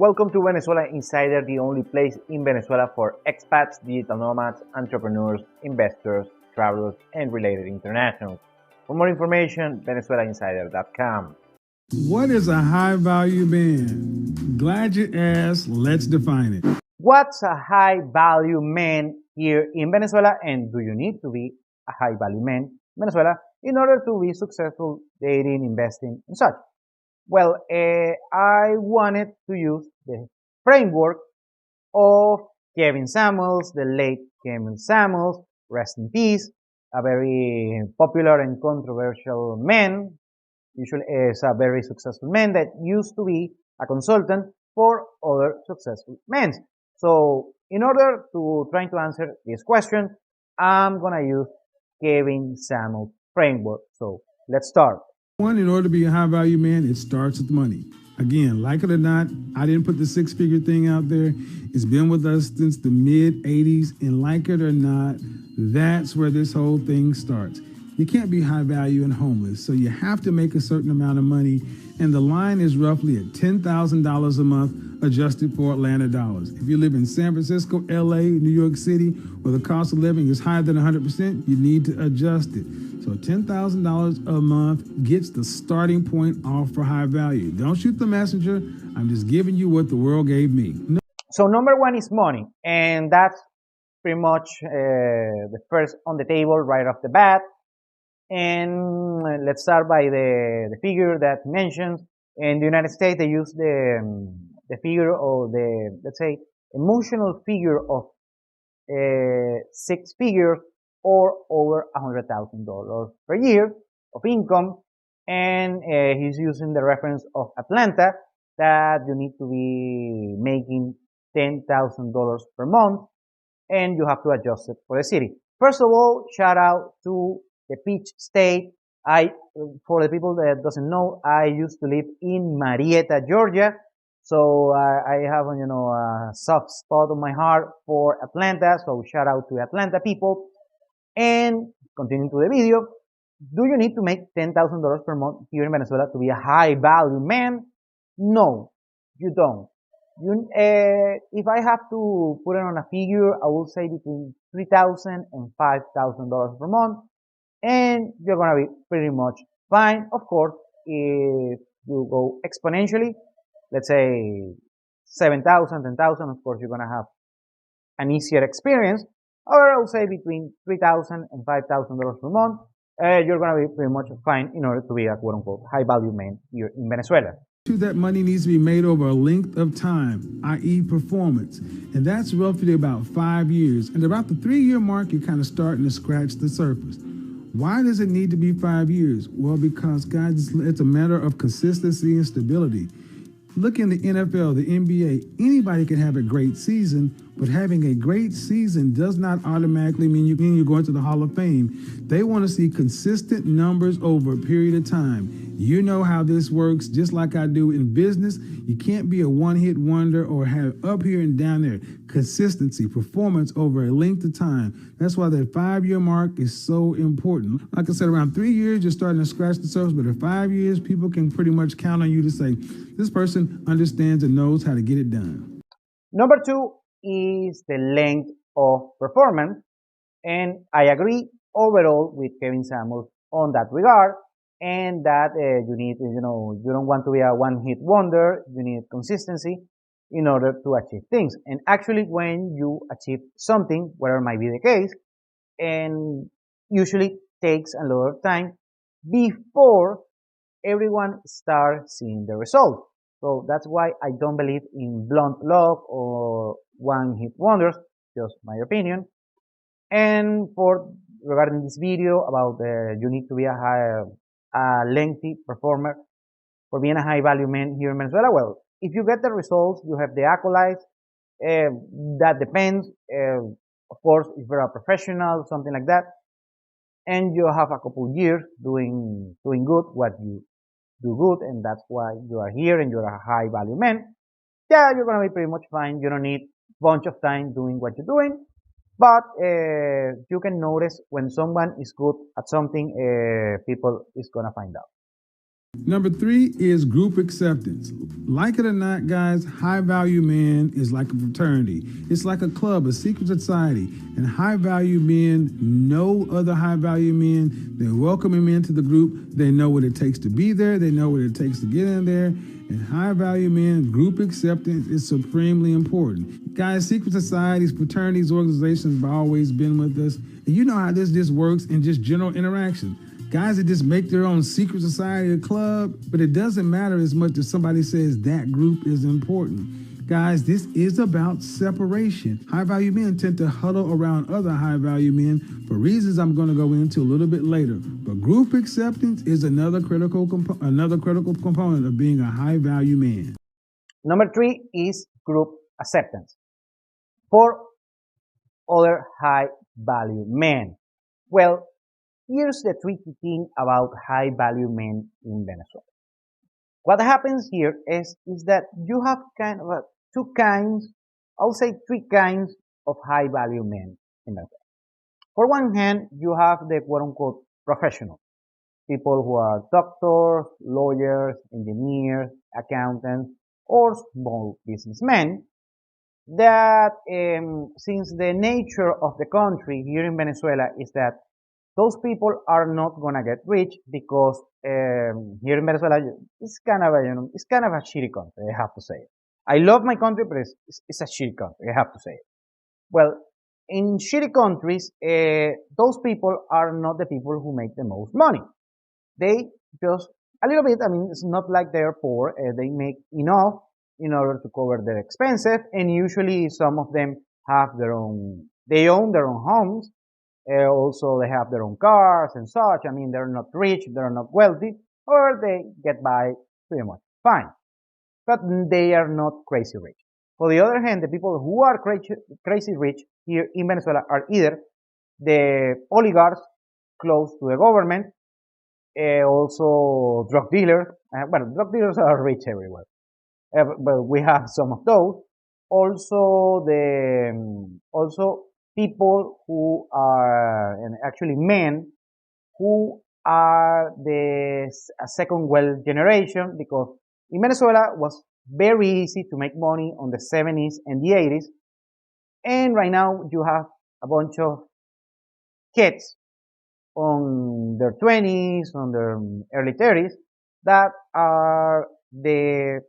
Welcome to Venezuela Insider, the only place in Venezuela for expats, digital nomads, entrepreneurs, investors, travelers, and related internationals. For more information, venezuelainsider.com. What is a high value man? Glad you asked. Let's define it. What's a high value man here in Venezuela, and do you need to be a high value man in Venezuela in order to be successful dating, investing, and such? Well, I wanted to use the framework of Kevin Samuels, the late Kevin Samuels, rest in peace, a very popular and controversial man, usually is a very successful man that used to be a consultant for other successful men. So in order to try to answer this question, I'm gonna use Kevin Samuels framework. So let's start. One, in order to be a high value man, it starts with money. Again, like it or not, I didn't put the six-figure thing out there. It's been with us since the mid 80s, and like it or not, that's where this whole thing starts. You can't be high value and homeless, so you have to make a certain amount of money, and the line is roughly at $10,000 a month adjusted for Atlanta dollars. If you live in San Francisco, LA, New York City, where the cost of living is higher than 100%, you need to adjust it. So $10,000 a month gets the starting point off for high value. Don't shoot the messenger. I'm just giving you what the world gave me. So number one is money, and that's pretty much the first on the table right off the bat. And let's start by the figure that mentions. In the United States, they use the figure or the, let's say, emotional figure of six figures or over $100,000 per year of income. And he's using the reference of Atlanta that you need to be making $10,000 per month, and you have to adjust it for the city. First of all, shout out to the Peach State. For the people that doesn't know, I used to live in Marietta, Georgia. So I have, a soft spot on my heart for Atlanta. So shout out to Atlanta people. And continuing to the video, do you need to make $10,000 per month here in Venezuela to be a high value man? No, you don't. If I have to put it on a figure, I will say between $3,000 and $5,000 per month, and you're gonna be pretty much fine. Of course, if you go exponentially, let's say 7,000, 10,000, of course, you're gonna have an easier experience. Or I'll say between $3,000 and $5,000 per month, you're gonna be pretty much fine in order to be a quote unquote high value man here in Venezuela. That money needs to be made over a length of time, i.e. performance. And that's roughly about 5 years. And about the 3-year mark, you're kind of starting to scratch the surface. Why does it need to be 5 years? Well, because, guys, it's a matter of consistency and stability. Look in the NFL, the NBA, anybody can have a great season, but having a great season does not automatically mean you're going to the Hall of Fame. They want to see consistent numbers over a period of time. You know how this works, just like I do in business. You can't be a one-hit wonder or have up here and down there. Consistency, performance over a length of time. That's why that 5-year mark is so important. Like I said, around 3 years, you're starting to scratch the surface, but at 5 years, people can pretty much count on you to say, this person understands and knows how to get it done. Number two is the length of performance. And I agree overall with Kevin Samuels on that regard. And that you need, you don't want to be a one-hit wonder. You need consistency in order to achieve things. And actually, when you achieve something, whatever might be the case, and usually takes a lot of time before everyone starts seeing the result. So that's why I don't believe in blunt luck or one-hit wonders, just my opinion. And regarding this video about you need to be a lengthy performer for being a high value man here in Venezuela. Well, if you get the results, you have the accolades. That depends. Of course, if you're a professional, something like that, and you have a couple years doing good, what you do good, and that's why you are here and you're a high value man. Yeah, you're gonna be pretty much fine. You don't need a bunch of time doing what you're doing. But you can notice when someone is good at something, people is gonna find out. Number 3 is group acceptance. Like it or not, guys, high value men is like a fraternity. It's like a club, a secret society. And high value men know other high value men. They welcome them into the group. They know what it takes to be there. They know what it takes to get in there. And high value men, group acceptance is supremely important. Guys, secret societies, fraternities, organizations have always been with us. And you know how this just works in just general interaction. Guys that just make their own secret society or club, but it doesn't matter as much as somebody says that group is important. Guys, this is about separation. High value men tend to huddle around other high value men for reasons I'm going to go into a little bit later. But group acceptance is another critical component of being a high value man. Number 3 is group acceptance for other high value men. Well, here's the tricky thing about high value men in Venezuela. What happens here is that you have kind of two kinds, I'll say 3 kinds of high value men in Venezuela. For one hand, you have the quote unquote professionals, people who are doctors, lawyers, engineers, accountants, or small businessmen that since the nature of the country here in Venezuela is that those people are not gonna get rich because here in Venezuela it's kind of a shitty country. I have to say it. I love my country, but it's a shitty country. I have to say it. Well, in shitty countries, those people are not the people who make the most money. They just a little bit. I mean, it's not like they're poor. They make enough in order to cover their expenses, and usually some of them have their own. They own their own homes. Also, they have their own cars and such. I mean, they're not rich, they're not wealthy, or they get by pretty much fine. But they are not crazy rich. On the other hand, the people who are crazy rich here in Venezuela are either the oligarchs close to the government, also drug dealers. Well, drug dealers are rich everywhere, but we have some of those. Also people who are, and actually men, who are the second wealth generation, because in Venezuela was very easy to make money on the 70s and the 80s. And right now you have a bunch of kids on their 20s, on their early 30s, that are the,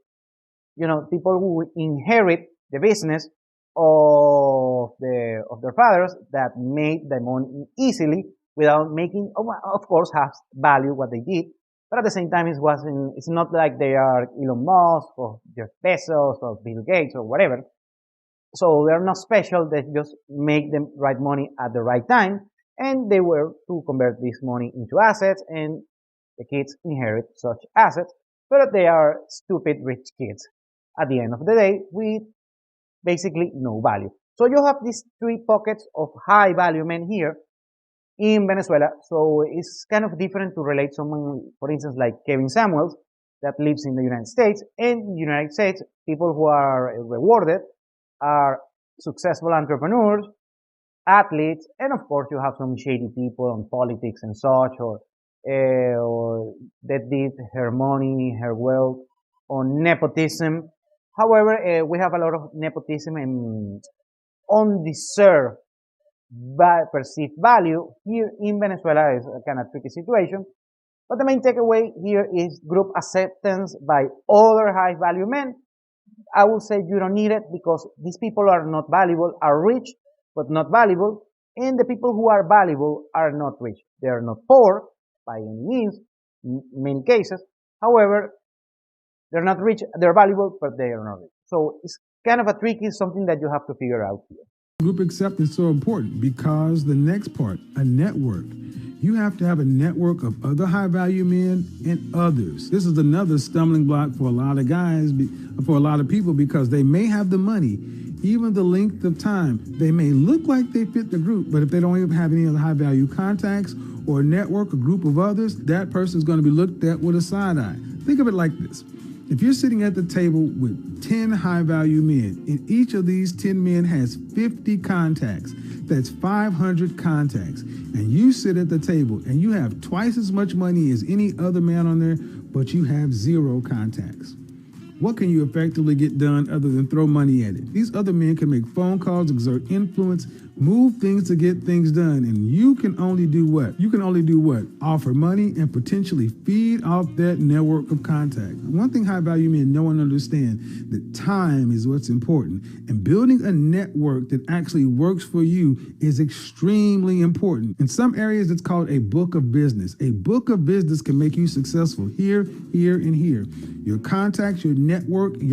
people who inherit the business of their fathers that made the money easily without making, of course, have value what they did, but at the same time, it's not like they are Elon Musk or Jeff Bezos or Bill Gates or whatever. So they're not special. They just make the right money at the right time, and they were to convert this money into assets, and the kids inherit such assets, but they are stupid rich kids at the end of the day with basically no value. So you have these 3 pockets of high value men here in Venezuela. So it's kind of different to relate someone, for instance, like Kevin Samuels that lives in the United States. And in the United States, people who are rewarded are successful entrepreneurs, athletes, and of course you have some shady people on politics and such, or that did her money, her wealth on nepotism. However, we have a lot of nepotism and undeserved perceived value here in Venezuela. Is a kind of tricky situation. But the main takeaway here is group acceptance by other high value men. I will say you don't need it because these people are not valuable, are rich, but not valuable. And the people who are valuable are not rich. They are not poor by any means, in many cases. However, they're not rich, they're valuable, but they are not rich. So it's kind of a tricky something that you have to figure out here. Group acceptance is so important because the next part, a network. You have to have a network of other high value men and others. This is another stumbling block for a lot of guys, for a lot of people, because they may have the money, even the length of time. They may look like they fit the group, but if they don't even have any other high value contacts or a network, a group of others, that person is going to be looked at with a side eye. Think of it like this. If you're sitting at the table with 10 high value men, and each of these 10 men has 50 contacts, that's 500 contacts, and you sit at the table and you have twice as much money as any other man on there, but you have 0 contacts. What can you effectively get done other than throw money at it? These other men can make phone calls, exert influence, move things to get things done, and you can only do what? You can only do what? Offer money and potentially feed off that network of contact. One thing high value men know and understand, that time is what's important, and building a network that actually works for you is extremely important. In some areas, it's called a book of business. A book of business can make you successful here, here, and here. Your contacts, your network is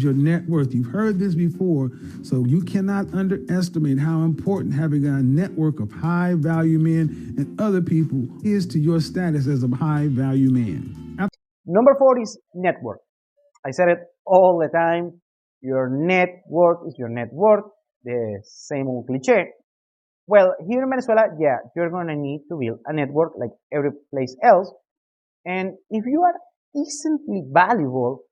your net worth. You've heard this before, so you cannot underestimate how important having a network of high value men and other people is to your status as a high value man. Number 4 is network. I said it all the time. Your network is your net worth. The same old cliche. Well, here in Venezuela, yeah, you're going to need to build a network like every place else. And if you are instantly valuable,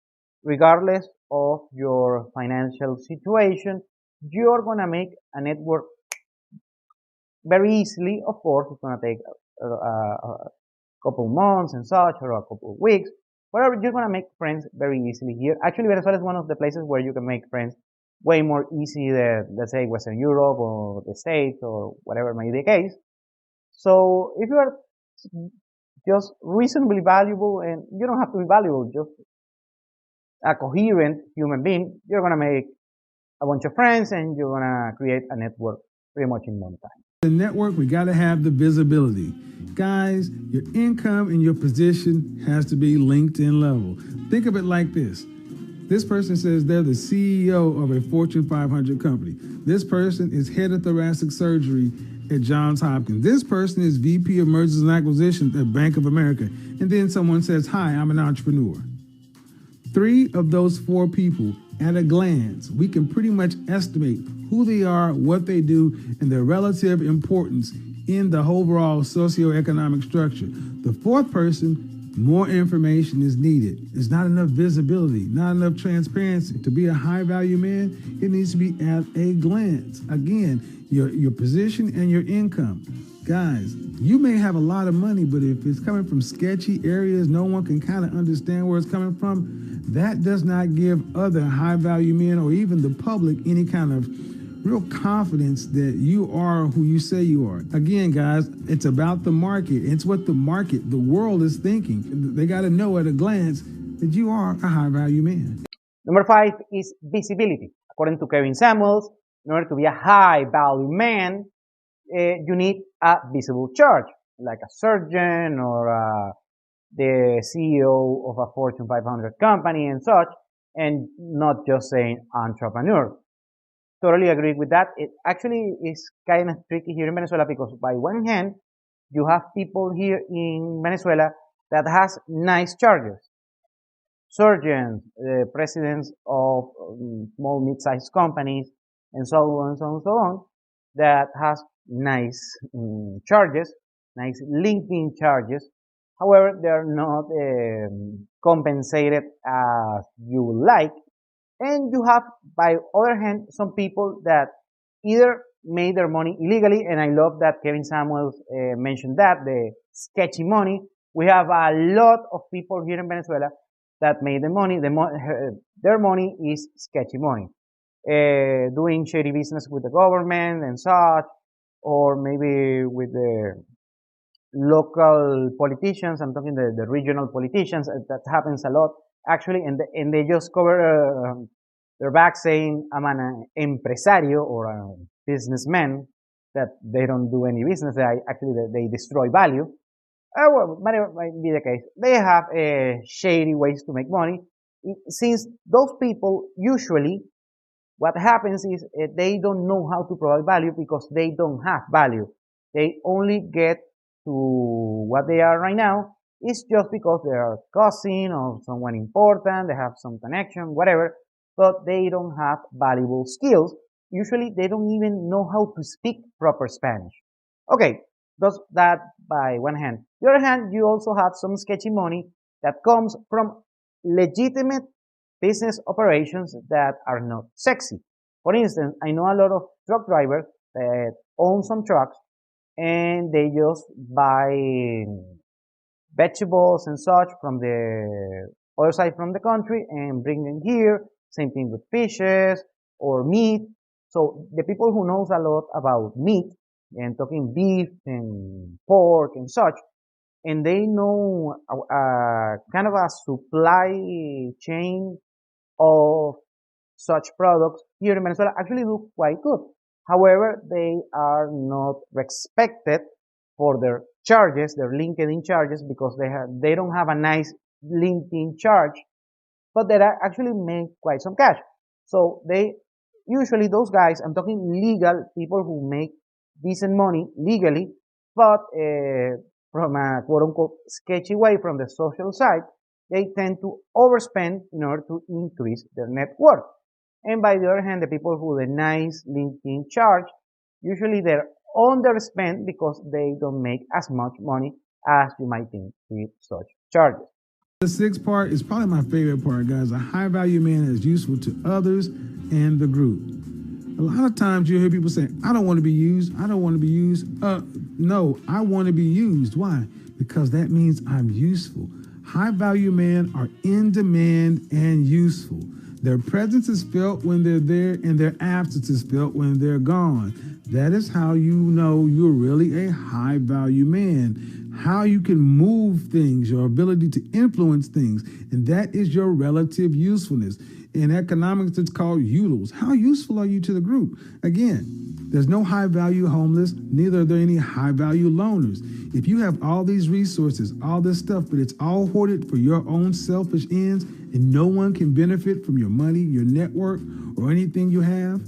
regardless of your financial situation, you're going to make a network very easily. Of course, it's going to take a couple months and such, or a couple of weeks. Whatever, you're going to make friends very easily here. Actually, Venezuela is one of the places where you can make friends way more easy than, let's say, Western Europe or the States or whatever may be the case. So if you are just reasonably valuable, and you don't have to be valuable, just a coherent human being, you're going to make a bunch of friends and you're going to create a network pretty much in no time. The network, we got to have the visibility. Guys, your income and your position has to be LinkedIn level. Think of it like this. This person says they're the CEO of a Fortune 500 company. This person is head of thoracic surgery at Johns Hopkins. This person is VP of Mergers and Acquisitions at Bank of America. And then someone says, hi, I'm an entrepreneur. 3 of those 4 people, at a glance, we can pretty much estimate who they are, what they do, and their relative importance in the overall socioeconomic structure. The 4th person, more information is needed. There's not enough visibility, not enough transparency. To be a high value man, it needs to be at a glance. Again, your position and your income. Guys, you may have a lot of money, but if it's coming from sketchy areas, no one can kind of understand where it's coming from, that does not give other high value men or even the public any kind of real confidence that you are who you say you are. Again, guys, it's about the market. It's what the market, the world is thinking. They got to know at a glance that you are a high value man. Number 5 is visibility. According to Kevin Samuels, in order to be a high value man, you need a visible charge, like a surgeon or the CEO of a Fortune 500 company and such, and not just saying entrepreneur. Totally agree with that. It actually is kind of tricky here in Venezuela because by one hand, you have people here in Venezuela that has nice charges. Surgeons, presidents of small, mid-sized companies, and so on, and so on, and so on, that has nice charges, nice linking charges. However, they're not compensated as you would like. And you have, by other hand, some people that either made their money illegally, and I love that Kevin Samuels mentioned that, the sketchy money. We have a lot of people here in Venezuela that made the money. Their money is sketchy money. Doing shady business with the government and such, or maybe with the local politicians. I'm talking the regional politicians. That happens a lot, actually, and they just cover their back saying, I'm an empresario or a businessman, that they don't do any business. They destroy value. Well, might be the case. They have shady ways to make money. Since those people usually, what happens is they don't know how to provide value because they don't have value. They only get to what they are right now is just because they are cousin or someone important, they have some connection, whatever, but they don't have valuable skills. Usually they don't even know how to speak proper Spanish. Okay, does that by one hand. The other hand, you also have some sketchy money that comes from legitimate business operations that are not sexy. For instance, I know a lot of truck drivers that own some trucks, and they just buy vegetables and such from the other side from the country and bring them here. Same thing with fishes or meat. So the people who knows a lot about meat and talking beef and pork and such, and they know kind of a supply chain of such products here in Venezuela actually do quite good. However, they are not respected for their charges, their LinkedIn charges, because they don't have a nice LinkedIn charge, but they actually make quite some cash. So they usually those guys, I'm talking legal people who make decent money legally, but from a quote unquote sketchy way from the social side, they tend to overspend in order to increase their net worth. And by the other hand, the people who the nice LinkedIn charge, usually they're underspent because they don't make as much money as you might think with such charges. The sixth part is probably my favorite part, guys. A high value man is useful to others and the group. A lot of times you hear people say, I don't want to be used. I don't want to be used. No, I want to be used. Why? Because that means I'm useful. High value men are in demand and useful. Their presence is felt when they're there, and their absence is felt when they're gone. That is how you know you're really a high value man. How you can move things, your ability to influence things, and that is your relative usefulness. In economics, it's called utils. How useful are you to the group? Again, there's no high value homeless, neither are there any high value loners. If you have all these resources, all this stuff, but it's all hoarded for your own selfish ends, and no one can benefit from your money, your network, or anything you have,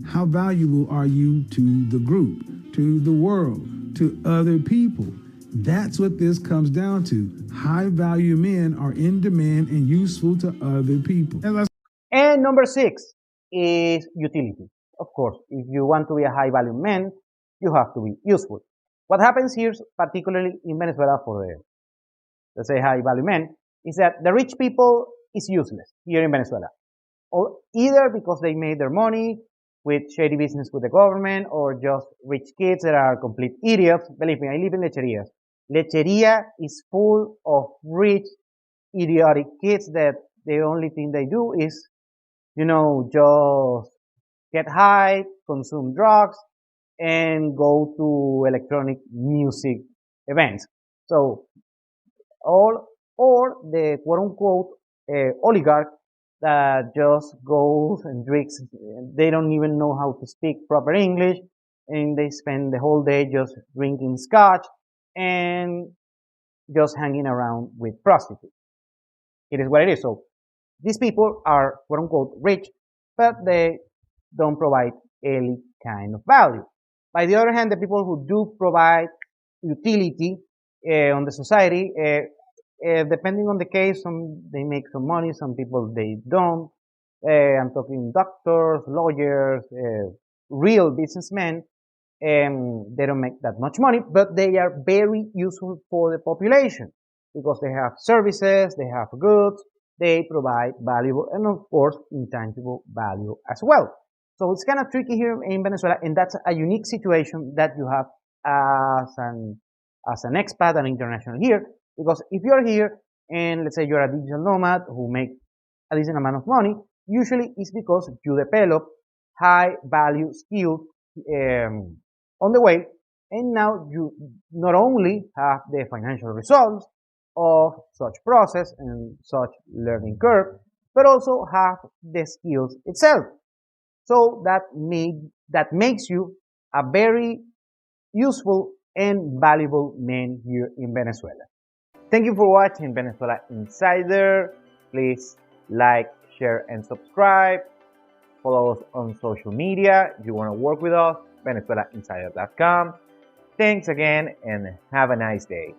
how valuable are you to the group, to the world, to other people? That's what this comes down to. High value men are in demand and useful to other people. And number 6 is utility. Of course, if you want to be a high value man, you have to be useful. What happens here, particularly in Venezuela for the, let's say, high value men, is that the rich people is useless here in Venezuela. Or either because they made their money with shady business with the government, or just rich kids that are complete idiots. Believe me, I live in Lecherias. Lecheria is full of rich, idiotic kids that the only thing they do is, just get high, consume drugs, and go to electronic music events. So, all, or the quote unquote oligarch that just goes and drinks. They don't even know how to speak proper English, and they spend the whole day just drinking scotch and just hanging around with prostitutes. It is what it is. So these people are quote unquote rich, but they don't provide any kind of value. By the other hand, the people who do provide utility on the society, depending on the case, some they make some money, some people they don't. I'm talking doctors, lawyers, real businessmen. They don't make that much money, but they are very useful for the population because they have services, they have goods, they provide valuable and of course intangible value as well. So it's kind of tricky here in Venezuela, and that's a unique situation that you have as an expat and international here. Because if you're here and let's say you're a digital nomad who make a decent amount of money, usually it's because you develop high value skills on the way, and now you not only have the financial results of such process and such learning curve, but also have the skills itself. So that makes you a very useful and valuable man here in Venezuela. Thank you for watching Venezuela Insider. Please like, share, and subscribe. Follow us on social media. If you want to work with us, venezuelainsider.com. Thanks again and have a nice day.